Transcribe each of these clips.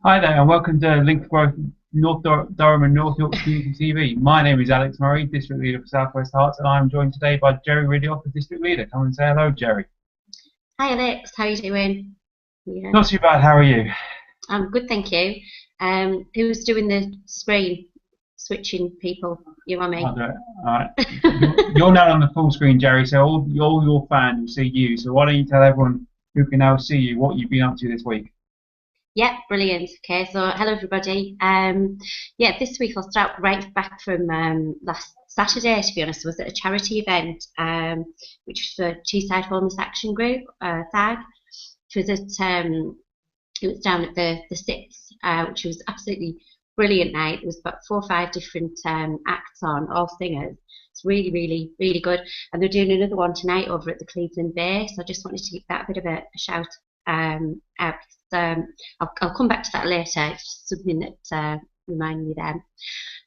Hi there, and welcome to Link for Growth Durham and North Yorks Community TV. My name is Alex Murray, District Leader for South West Hearts, and I'm joined today by Gerri Riddiough, the District Leader. Come and say hello, Gerri. Hi Alex, how are you doing? Yeah, Not too bad, how are you? I'm good, thank you. Who's doing the screen switching people? You or me? I'll do it. All right. You're now on the full screen, Gerri, so all your fans will see you. So why don't you tell everyone who can now see you what you've been up to this week? Yeah, brilliant. Okay, so hello everybody. Yeah, this week I'll start right back from last Saturday. To be honest, I was at a charity event, which was the Teesside Homeless Action Group, TAG. It was it was down at the Sept, which was absolutely brilliant night. There was about 4 or 5 different acts on, all singers. It's really, really, really good. And they're doing another one tonight over at the Cleveland Bay. So I just wanted to give that a bit of a shout out. I'll come back to that later. It's just something that reminded me then.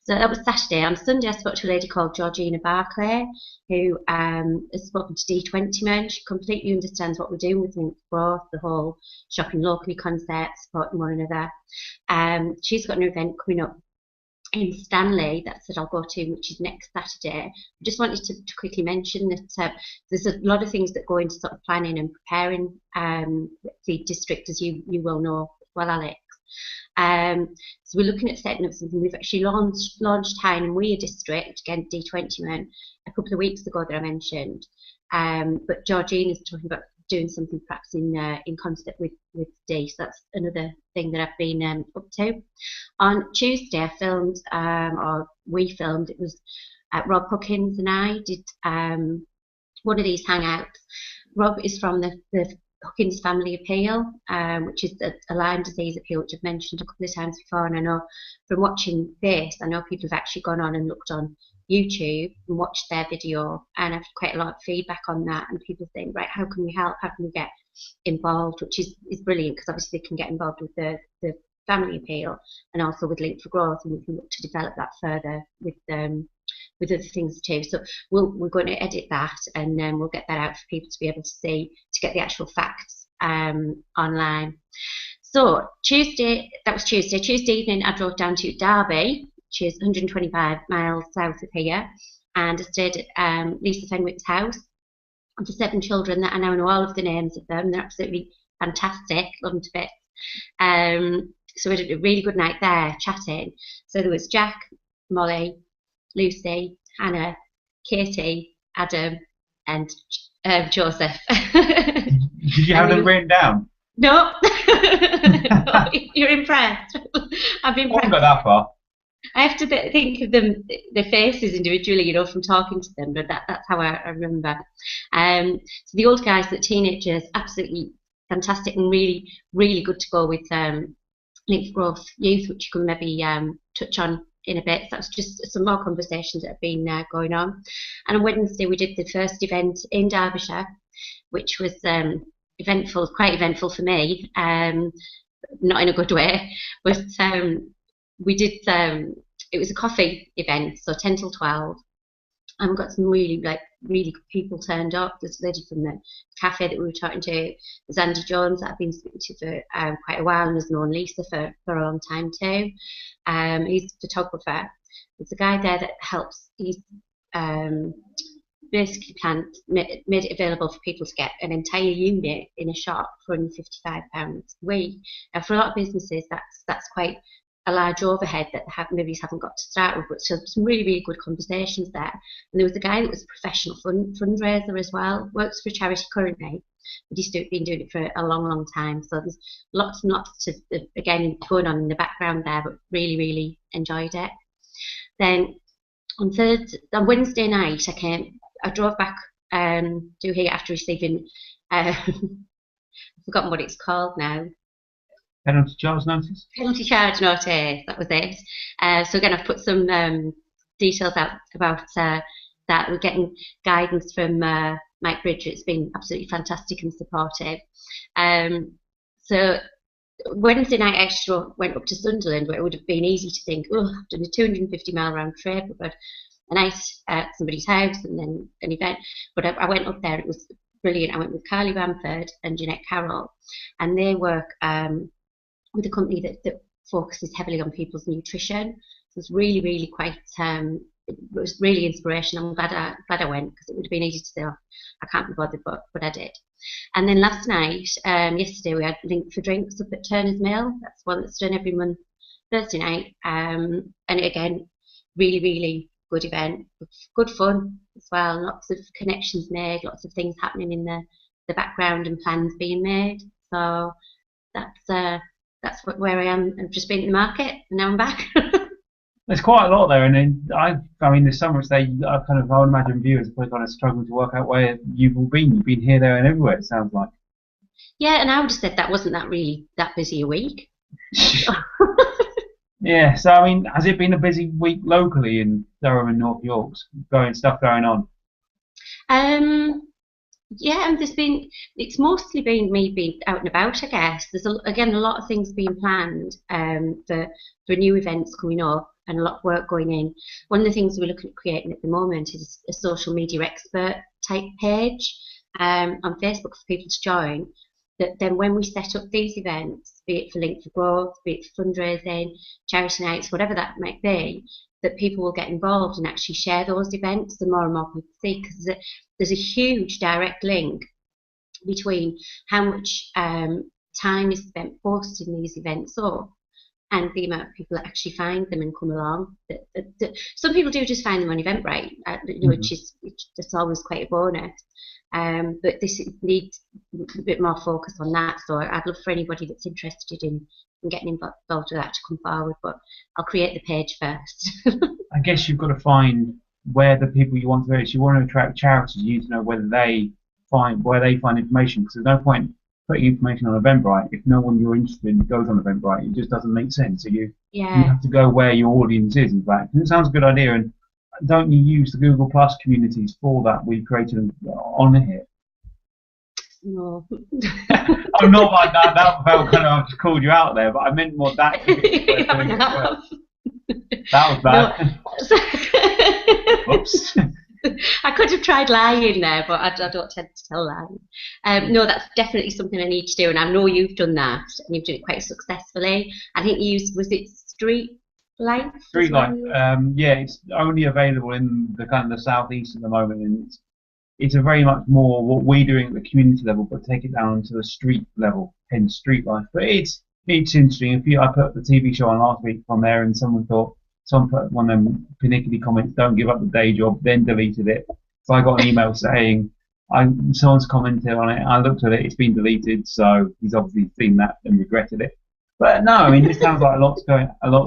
So that was Saturday. On Sunday, I spoke to a lady called Georgina Barclay, who has spoken to D20 Men. She completely understands what we're doing with Link Growth, the whole shopping locally concept, supporting one another. She's got an event coming up in Stanley that said I'll go to, which is next Saturday. I just wanted to quickly mention that there's a lot of things that go into sort of planning and preparing the district, as you will know well, Alex. So we're looking at setting up something. We've actually launched High and Weir District, again D20 Men, a couple of weeks ago that I mentioned. But Georgina's talking about doing something perhaps in concert with D. So that's another thing that I've been up to. On Tuesday, I filmed, or we filmed. It was Rob Huckins and I did one of these hangouts. Rob is from the Huckins Family Appeal, which is a Lyme disease appeal, which I've mentioned a couple of times before. And I know from watching this, I know people have actually gone on and looked on YouTube and watched their video, and I've had quite a lot of feedback on that. And people think, right, how can we help? How can we get involved? Which is brilliant, because obviously they can get involved with the family appeal and also with Link for Growth, and we can look to develop that further with other things too. So we're going to edit that, and then we'll get that out for people to be able to see, to get the actual facts online. So Tuesday, that was Tuesday. Tuesday evening, I drove down to Derby, which is 125 miles south of here, and I stayed at Lisa Fenwick's house for 7 children that I now know all of the names of them. They're absolutely fantastic, love them to bits. So we had a really good night there chatting. So there was Jack, Molly, Lucy, Hannah, Katie, Adam, and Joseph. Did you have them written down? No, you're impressed. I've been. I haven't got that far. I have to think of them, their faces individually, from talking to them, but that's how I remember. So the old guys, the teenagers, absolutely fantastic and really, really good to go with Link for Growth Youth, which you can maybe touch on in a bit. So that's just some more conversations that have been going on. And on Wednesday, we did the first event in Derbyshire, which was eventful, quite eventful for me, not in a good way, but we did, it was a coffee event, so 10 till 12, and we got some really good people turned up. There's a lady from the cafe that we were talking to. There's Andy Jones that I've been speaking to for quite a while, and has known Lisa for a long time too. He's a photographer. There's a guy there that helps. He's basically made it available for people to get an entire unit in a shop for £155 a week. Now, for a lot of businesses, that's quite a large overhead that maybe haven't got to start with, but so some really, really good conversations there. And there was a guy that was a professional fundraiser as well, works for a charity currently, but he's been doing it for a long, long time. So there's lots and lots of, again, going on in the background there, but really, really enjoyed it. Then on Wednesday night, I drove back to here after receiving, I've forgotten what it's called now. Penalty charge notice? Penalty charge notice, that was it. So again, I've put some details out about that. We're getting guidance from Mike Bridger. It's been absolutely fantastic and supportive. So Wednesday night, I actually went up to Sunderland, where it would have been easy to think, oh, I've done a 250-mile round trip, I've got a night at somebody's house and then an event. But I went up there, it was brilliant. I went with Carly Bamford and Jeanette Carroll, and they work with a company that focuses heavily on people's nutrition. So it's really, really quite. It was really inspirational. I'm glad I went, because it would have been easy to say, oh, I can't be bothered, but I did. And then last night, yesterday, we had Link for Drinks up at Turner's Mill. That's one that's done every month, Thursday night. And again, really, really good event, good fun as well. Lots of connections made, lots of things happening in the background, and plans being made. So that's where I am. I've just been in the market, and now I'm back. There's quite a lot there, and then I mean, the summer stay, I would imagine viewers probably kind of struggling to work out where you've all been. You've been here, there, and everywhere. It sounds like. Yeah, and I would have said that wasn't that really that busy a week. Yeah, so I mean, has it been a busy week locally in Durham and NYorks, stuff going on? Yeah, and it's mostly been me being out and about, I guess. There's again a lot of things being planned for new events coming up, and a lot of work going in. One of the things we're looking at creating at the moment is a social media expert type page on Facebook for people to join. That then when we set up these events, be it for Link for Growth, be it for fundraising, charity nights, whatever that might be, that people will get involved and actually share those events, the more and more people see, because there's a huge direct link between how much time is spent posting these events up and the amount of people that actually find them and come along. Some people do just find them on Eventbrite, that's always quite a bonus. But this needs a bit more focus on that. So I'd love for anybody that's interested in getting involved with that to come forward. But I'll create the page first. I guess you've got to find where the people you want to reach. You want to attract charities. You need to know where they find information. Because there's no point putting information on Eventbrite if no one you're interested in goes on Eventbrite. It just doesn't make sense. So you have to go where your audience is. In fact, and it sounds a good idea. And don't you use the Google Plus communities for that? We've created them on here. No. I'm not like that. That felt kind of, I just called you out there, but I meant more that. Well. That was bad. No. Oops. I could have tried lying there, but I don't tend to tell lies. No, that's definitely something I need to do, and I know you've done that, and you've done it quite successfully. I think you used, was it Street Life? Street Life. Yeah, it's only available in the kind of the southeast at the moment, and it's a very much more what we're doing at the community level, but take it down to the street level, hence Street Life. But it's interesting. I put the TV show on last week from there, and someone put one of them pernickety comments, "Don't give up the day job," then deleted it. So I got an email saying, someone's commented on it. I looked at it; it's been deleted. So he's obviously seen that and regretted it. But no, I mean, this sounds like a lot's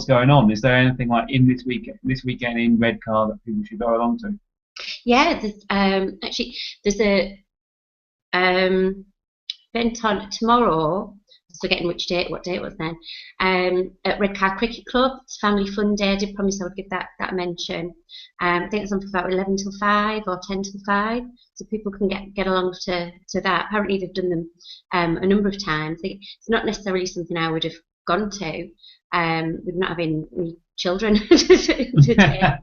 going on. Is there anything like in this weekend in Redcar that people should go along to? Yeah, there's a event on tomorrow. Forgetting what date it was then. At Redcar Cricket Club, it's Family Fun Day. I did promise I would give that a mention. I think it's on for about 11 till 5 or 10 till 5, so people can get along to that. Apparently they've done them a number of times. It's not necessarily something I would have gone to, with not having any children to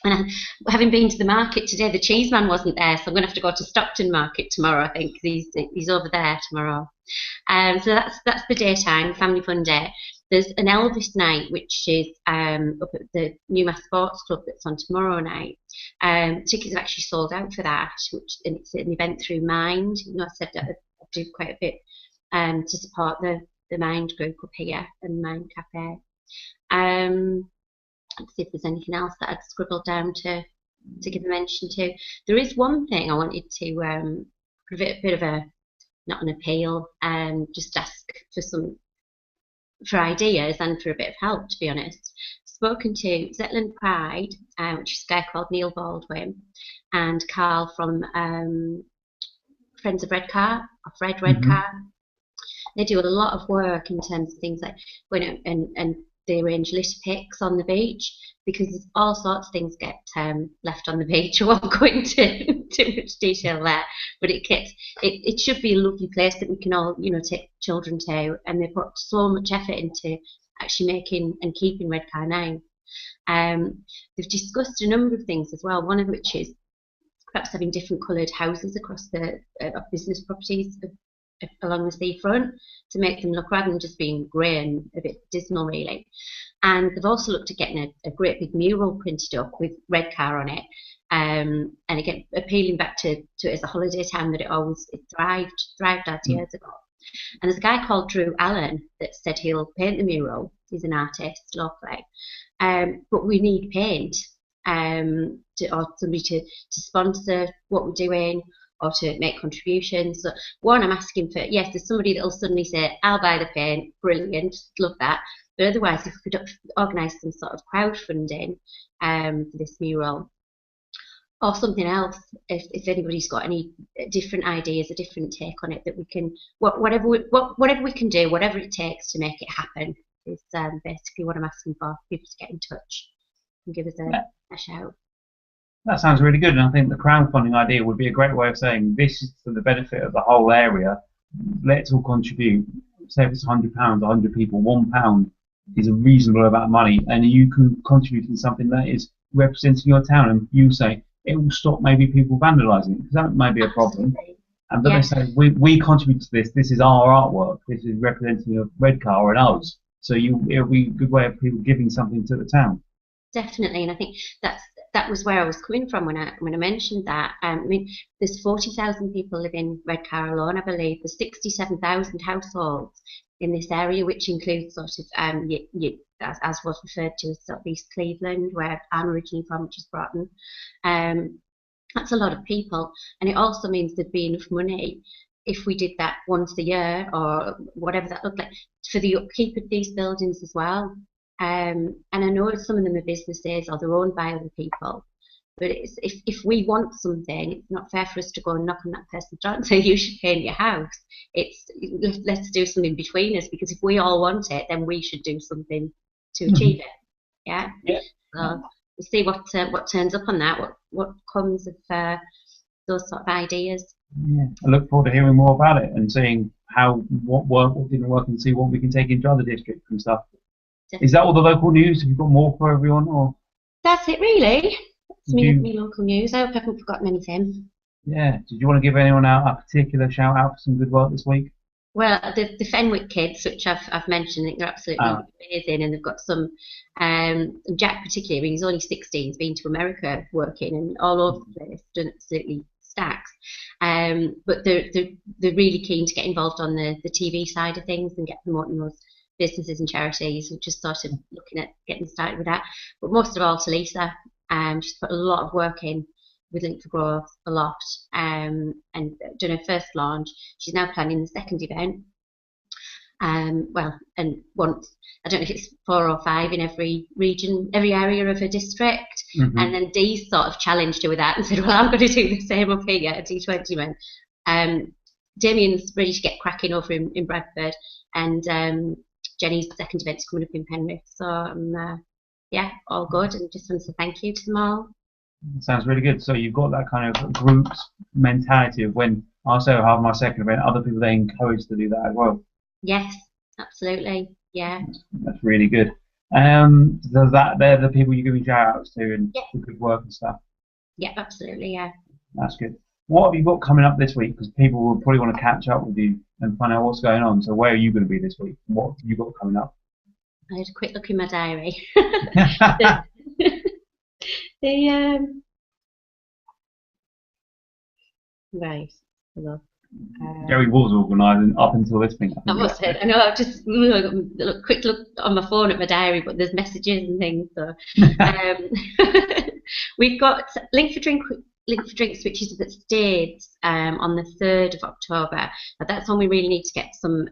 and having been to the market today, the cheeseman wasn't there, so I'm going to have to go to Stockton Market tomorrow, I think, because he's over there tomorrow. So that's the daytime, Family Fun Day. There's an Elvis night, which is up at the Newmass Sports Club that's on tomorrow night. Tickets are actually sold out for that, and it's an event through Mind. I said that I do quite a bit to support the Mind group up here and Mind Cafe. Let's see if there's anything else that I'd scribbled down to give a mention to. There is one thing I wanted to give it a bit of not an appeal, just ask for ideas and for a bit of help, to be honest. Spoken to Zetland Pride, which is a guy called Neil Baldwin, and Carl from Friends of Redcar, or Fred Redcar. They do a lot of work in terms of things like going out and they arrange litter picks on the beach, because all sorts of things get left on the beach. I won't go into too much detail there, but it should be a lovely place that we can all take children to, and they put so much effort into actually making and keeping Redcar nice. They've discussed a number of things as well, one of which is perhaps having different coloured houses across the business properties along the seafront to make them look, rather than just being grey and a bit dismal really. And they've also looked at getting a great big mural printed up with Redcar on it, and again appealing back to it as a holiday town that it thrived as years ago. And there's a guy called Drew Allen that said he'll paint the mural. He's an artist locally, but we need paint, or somebody to sponsor what we're doing or to make contributions. So one, I'm asking for, yes, there's somebody that'll suddenly say, I'll buy the paint, brilliant, love that. But otherwise, if we could organise some sort of crowdfunding for this mural, or something else, if anybody's got any different ideas, a different take on it, that we can, whatever we can do, whatever it takes to make it happen, is basically what I'm asking for. People to get in touch and give us a shout. That sounds really good, and I think the crowdfunding idea would be a great way of saying this is for the benefit of the whole area. Let's all contribute. Say if it's £100, 100 people, £1 is a reasonable amount of money, and you can contribute to something that is representing your town. And you say it will stop maybe people vandalising, because that may be a problem. And but they say we contribute to this. This is our artwork. This is representing a Redcar and us. So it'll be a good way of people giving something to the town. Definitely, and I think that was where I was coming from when I mentioned that. I mean, there's 40,000 people live in Redcar alone, I believe. There's 67,000 households in this area, which includes sort of as was referred to as sort of East Cleveland, where I'm originally from, which is Broughton. That's a lot of people, and it also means there'd be enough money if we did that once a year or whatever that looked like for the upkeep of these buildings as well. And I know some of them are businesses or they're owned by other people, but if we want something, it's not fair for us to go and knock on that person's door and say you should paint your house. Let's do something between us, because if we all want it, then we should do something to achieve it. Yeah. So we'll see what turns up on that. What comes of those sort of ideas. Yeah, I look forward to hearing more about it and seeing what worked, what didn't work, and see what we can take into other districts and stuff. Definitely. Is that all the local news? Have you got more for everyone, or? That's it, really. That's me local news. I hope I haven't forgotten anything. Yeah. Did you want to give anyone out a particular shout out for some good work this week? Well, the Fenwick kids, which I've mentioned, I think they're absolutely amazing, and they've got some. Jack particularly, I mean, he's only 16. He's been to America working and all over the place, done absolutely stacks. But they're really keen to get involved on the TV side of things and get promoting those businesses and charities, and just started looking at getting started with that. But most of all to Lisa, she's put a lot of work in with Link for Growth, a lot, and done her first launch. She's now planning the second event. Well, and once, I don't know if it's 4 or 5 in every region, every area of her district. And then Dee sort of challenged her with that and said, well, I'm going to do the same up here at D20 Man. Damien's ready to get cracking over in Bradford, and Jenny's second event's coming up in Penrith. So yeah, all good, and just want to say thank you to them all. Sounds really good. So you've got that kind of group mentality of when I say I have my second event, other people they encourage to do that as well. Yes, absolutely. Yeah. That's really good. They're the people you're giving shout outs to and the good work and stuff. Yeah, absolutely. Yeah. That's good. What have you got coming up this week? Because people will probably want to catch up with you and find out what's going on. So where are you going to be this week? What have you got coming up? I had a quick look in my diary. Right. Hello. Gerri was organising up until this thing. I must say, I know. I've just quick look on my phone at my diary, but there's messages and things. So we've got Link for Drinks, which is at Staines on the 3rd of October. Now, that's one we really need to get some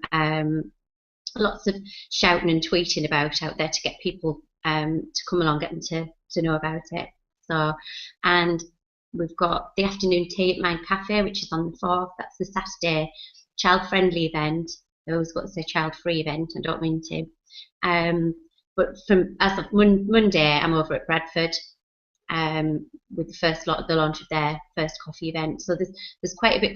lots of shouting and tweeting about out there to get people to come along, get them to know about it. So, and we've got the afternoon tea at Mind Cafe, which is on the 4th. That's the Saturday child-friendly event. I always got to say child-free event. I don't mean to. But as of Monday, I'm over at Bradford with the launch of their first coffee event. So there's quite a bit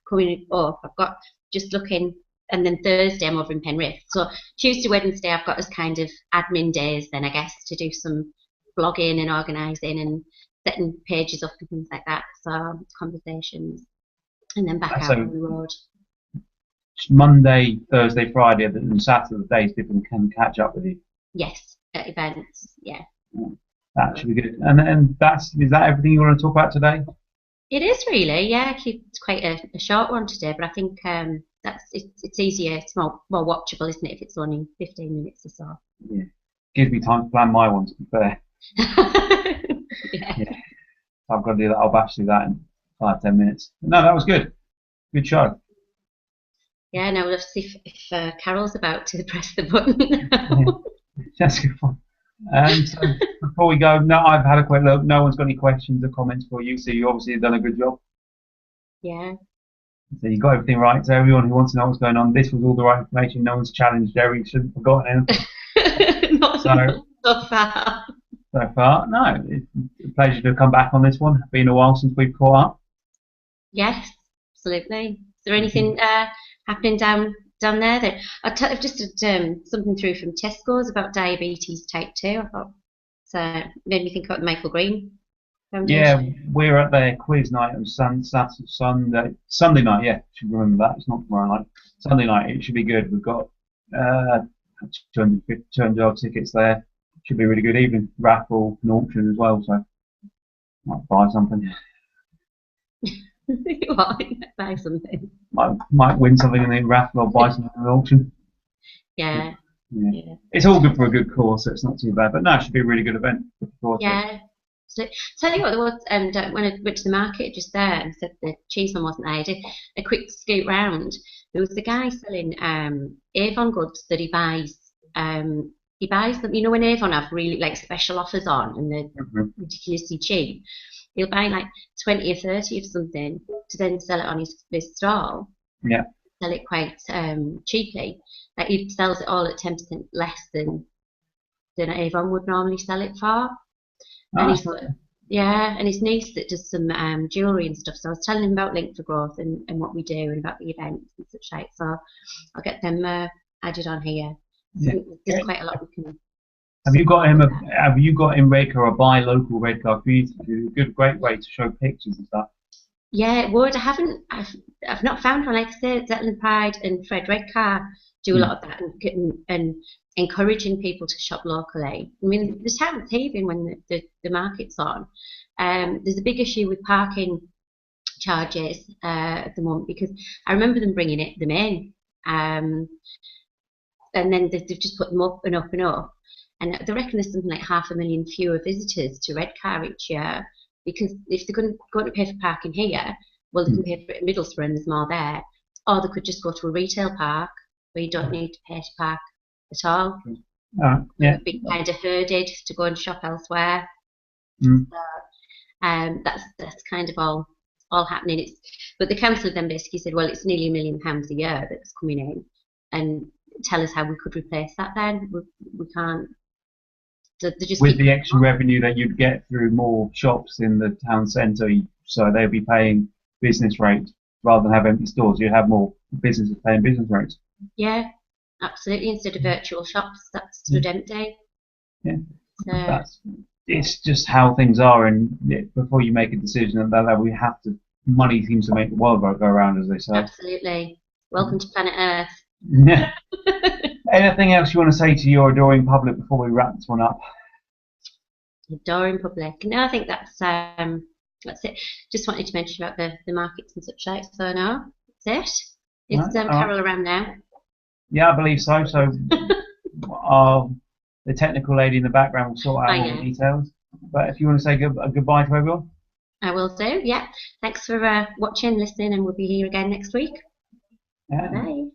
coming up. I've got just looking, and then Thursday I'm over in Penrith. So Tuesday, Wednesday I've got as kind of admin days then, I guess, to do some blogging and organising and setting pages up and things like that. So conversations, and then back out on the road. Monday, Thursday, Friday, and Saturday days people can catch up with you. Yes, at events. Yeah. That should be good. And is that everything you want to talk about today? It is really, yeah. It's quite a short one today, but I think it's easier. It's more watchable, isn't it? If it's only 15 minutes or so. Yeah, gives me time to plan my one. To be fair. Yeah. Yeah. I've got to do that. I'll bash through that in 5-10 minutes. No, that was good. Good show. Yeah, no, we'll have to see if Carol's about to press the button now. Yeah. That's good fun. So before we go, no, I've had a quick look. No one's got any questions or comments for you, so you obviously have done a good job. Yeah. So you got everything right. So everyone who wants to know what's going on, this was all the right information. No one's challenged Gerri. Shouldn't have forgotten anything. Not so far. So far, no. It's a pleasure to come back on this one. It's been a while since we've caught up. Yes, absolutely. Is there anything happening down there that I've just had something through from Tesco's about diabetes type 2. I thought so made me think about the Michael Green Foundation. Yeah, we're at their quiz night on Sunday night. Yeah, should remember that. It's not tomorrow night. Sunday night. It should be good. We've got 200 odd tickets there. Should be a really good evening. Raffle and auction as well. So might buy something. You might buy something. Might win something in the raffle or buy something in the auction. Yeah. It's all good for a good cause, so it's not too bad. But no, it should be a really good event. Yeah. So tell you what, there was when I went to the market just there and said the cheeseman wasn't there, I did a quick scoot round. There was the guy selling Avon goods that he buys them. You know when Avon have really like special offers on and they're ridiculously cheap. He'll buy like 20 or 30 of something to then sell it on his stall. Yeah. Sell it quite cheaply. Like he sells it all at 10% less than Avon would normally sell it for. And and his niece that does some jewellery and stuff. So I was telling him about Link for Growth and what we do and about the events and such like. So I'll get them added on here. Yeah. There's quite a lot we can. Have you got him Redcar or buy local Redcar? It's a great way to show pictures and stuff. Yeah, it would. I've not found one. Like I say, Zetland Pride and Fred Redcar do a lot of that and encouraging people to shop locally. I mean, the town's heaving when the market's on. There's a big issue with parking charges at the moment because I remember them bringing them in, and then they've just put them up and up and up. And they reckon there's something like 500,000 fewer visitors to Redcar each year because if they're going to pay for parking here, well, they can pay for it in Middlesbrough and there's more there. Or they could just go to a retail park where you don't need to pay to park at all. Yeah. Be kind of herded to go and shop elsewhere. Mm. So, that's kind of all happening. But the council then basically said, well, it's nearly £1 million a year that's coming in, and tell us how we could replace that. Then we can't. With the extra revenue that you'd get through more shops in the town centre, so they'll be paying business rates rather than have empty stores. You'd have more businesses paying business rates. Yeah, absolutely. Instead of virtual shops that stood empty. Yeah, so, it's just how things are, and before you make a decision at that level, money seems to make the world go around, as they say. Absolutely. Welcome to planet Earth. Yeah. Anything else you want to say to your adoring public before we wrap this one up? Adoring public. No, I think that's it. Just wanted to mention about the markets and such like. So no, that's it. Is Carol around now? Yeah, I believe so. So the technical lady in the background will sort out all the details. But if you want to say goodbye to everyone. I will do, yeah. Thanks for watching, listening, and we'll be here again next week. Yeah. Bye.